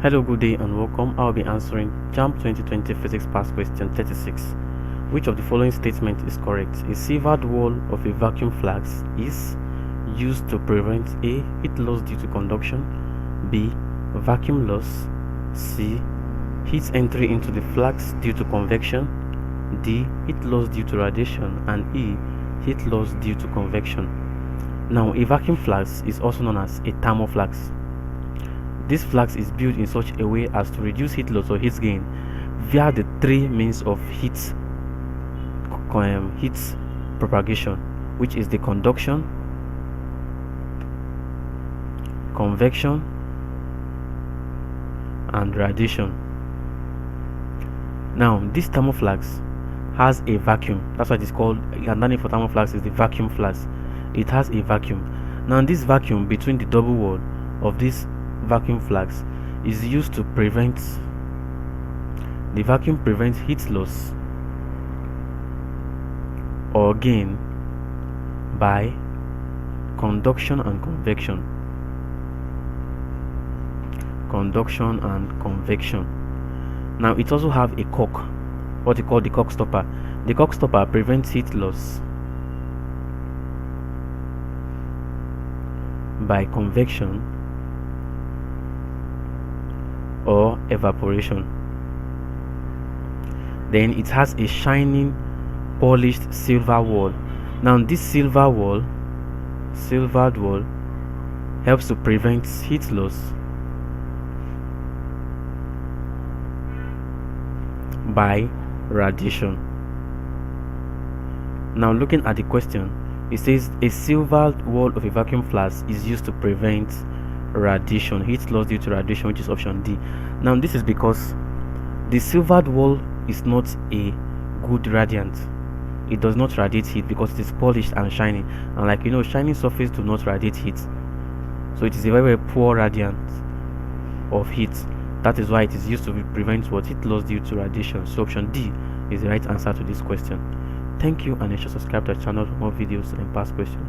Hello, good day and welcome. I'll be answering JAMB 2020 Physics Past Question 36. Which of the following statement is correct? A silvered wall of a vacuum flask is used to prevent A. Heat loss due to conduction, B. Vacuum loss, C. Heat entry into the flask due to convection, D. Heat loss due to radiation, and E. Heat loss due to convection. Now, a vacuum flask is also known as a thermoflask. This flask is built in such a way as to reduce heat loss or heat gain via the three means of heat propagation, which is the conduction, convection, and radiation. Now, this thermoflask has a vacuum. That's why it is called, another name for thermoflask is the vacuum flask. It has a vacuum. Now, this vacuum between the double wall of this vacuum flask is used to prevent heat loss or gain by conduction and convection. Now, it also have a cork, what you call the cork stopper. The cork stopper prevents heat loss by convection or evaporation. Then it has a shining polished silver wall. Now, this silvered wall helps to prevent heat loss by radiation. Now, looking at the question, it says a silvered wall of a vacuum flask is used to prevent radiation, heat loss due to radiation, which is option D. Now, this is because the silvered wall is not a good radiant. It does not radiate heat because it is polished and shining, and like you know, shining surface do not radiate heat, so it is a very poor radiant of heat. That is why it is used to prevent what? Heat loss due to radiation. So option D is the right answer to this question. Thank you, and you should subscribe to the channel for more videos and past questions.